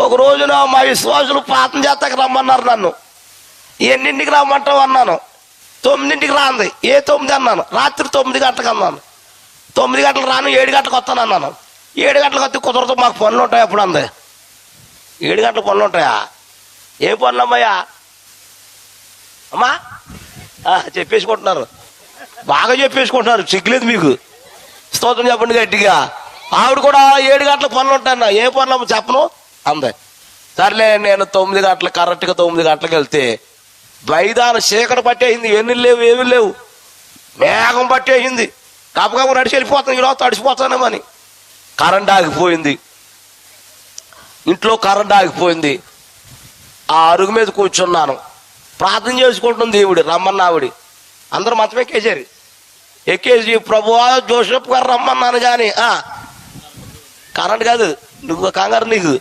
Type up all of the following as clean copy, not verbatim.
ఒక రోజున మా విశ్వాసులు ప్రార్థన చేస్తాక రమ్మన్నారు నన్ను. ఎన్నింటికి రమ్మంటావు అన్నాను. 9ంటికి రాంది. ఏ 9 అన్నాను. రాత్రి 9 గంటలకు అన్నాను. 9 గంటలకు రాను, 7 గంటలకు వస్తాను అన్నాను. 7 గంటలకు వస్తే కుదరదు, మాకు పనులు ఉంటాయి అప్పుడు అంది. 7 గంటల పనులు ఉంటాయా? ఏం పనులు అమ్మాయ్యా? అమ్మా చెప్పేసుకుంటున్నారు, బాగా చెప్పేసుకుంటున్నారు, సిగ్గులేదు మీకు. స్తోత్రం చెప్పండి గట్టిగా. ఆవిడ కూడా 7 గంటల పనులు ఉంటాయన్నా. ఏ పనులు చెప్పను అందే. సర్లే నేను 9 గంటలకు కరెక్ట్గా 9 గంటలకు వెళ్తే మైదాన చీకటి పట్టేసింది. ఎన్ని లేవు, ఏమి లేవు, మేఘం పట్టేసింది. కాపకాపు నడిచి వెళ్ళిపోతాను, ఈరోజు తడిసిపోతానేమని. కరెంట్ ఆగిపోయింది, ఇంట్లో కరెంట్ ఆగిపోయింది. ఆ అరుగు మీద కూర్చున్నాను, ప్రార్థన చేసుకుంటుంది. దేవుడు రమ్మన్న ఆవిడ. అందరూ మంచం ఎక్కేసారు. ఎక్కేసి ప్రభువా జోసెఫ్ గారు రమ్మన్నాను కానీ కరెంట్ కాదు, నువ్వు కంగారు నీకు.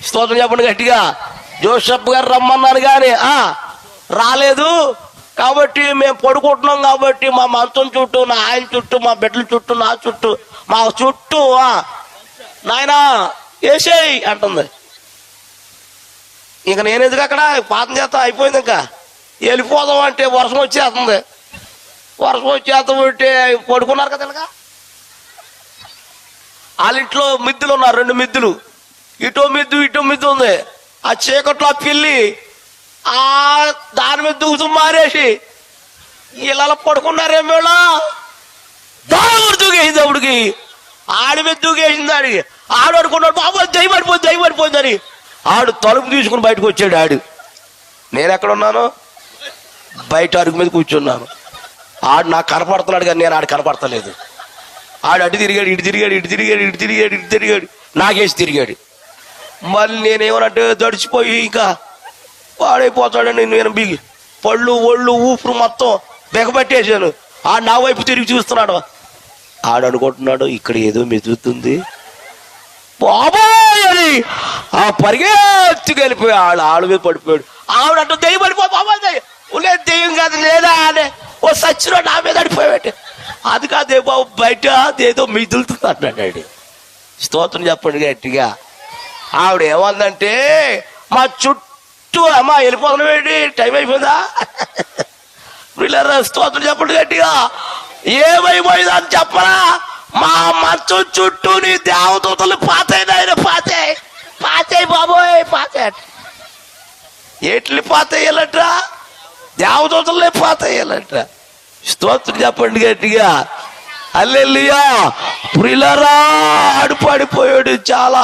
స్తోత్రం చెప్పండి గట్టిగా. జోసెఫ్ గారు రమ్మన్నాను కానీ రాలేదు. కాబట్టి మేము పడుకుంటున్నాం కాబట్టి మా మంచం చుట్టూ, నా ఆయన చుట్టూ, మా బిడ్డల చుట్టూ, నా చుట్టూ, మా చుట్టూ నాయనా వేసేయి అంటుంది. ఇంక నేను ఎందుకు అక్కడ పాతం చేస్తా, అయిపోయింది. ఇంకా వెళ్ళిపోదాం అంటే వర్షం వచ్చేస్తుంది. వర్షం వచ్చేస్తుంటే పడుకున్నారు కదా. ఇలాగా వాళ్ళ ఇంట్లో మిద్దులు ఉన్నారు, 2 మిద్దులు, ఇటో మిద్దు ఉంది. ఆ చీకట్లో పిల్లి దాని మీద దూకుతూ మారేసి ఇలా పడుకున్నారేం వేళ దాడు దూకేసింది. అప్పటికి ఆడి మీద దూకేసింది. ఆడికి ఆడు అనుకున్నాడు బాబు దయపడిపోయిందని. ఆడు తలుపు తీసుకుని బయటకు వచ్చాడు. ఆడు నేను ఎక్కడున్నాను, బయట అరుగు మీద కూర్చున్నాను. ఆడు నాకు కనపడుతున్నాడు కానీ నేను ఆడు కనపడతలేదు. ఆడు అటు తిరిగాడు, ఇటు తిరిగాడు, నాకేసి తిరిగాడు. మళ్ళీ నేనేమనంటే దడిచిపోయి ఇంకా పాడైపోతాడని నేను పళ్ళు ఒళ్ళు ఊపిరి మొత్తం బెగబట్టేసాను. ఆడు నా వైపు తిరిగి చూస్తున్నాడు. ఆడు అనుకుంటున్నాడు ఇక్కడ ఏదో మెదులుతుంది బాబాయ్ అని. ఆ పరిగెత్తుకు వెళ్ళిపోయి ఆడు మీద పడిపోయాడు. ఆవిడంటూ దెయ్యం పడిపోయి బాబాయ్ లేదు దెయ్యం కాదు లేదా అనే ఓ సచ్చిలో నా మీద పడిపోయాడు. అది కాదే బాబు బయట ఏదో మిదులుతుంది అన్నాడు. స్తోత్రం చెప్పండి గట్టిగా. ఆవిడ ఏమందంటే మా చుట్టూ అమ్మా వెళ్ళిపోతున్నాడు, టైం అయిపోయిందా? వీళ్ళ స్తోత్రం చెప్పండి గట్టిగా. ఏమైపోయిందా అని చెప్పరా? మా మంచం చుట్టూ నీ దేవదూతలు పాతాయి బాబోయ్ పాతాయి. ఎట్లు పాతాయాలట? దేవదూతలే పాతాయాలట. స్తోత్రం చెప్పండి గట్టిగా. హల్లెలూయా. ప్రియులారా ఆడు పడిపోయాడు చాలా.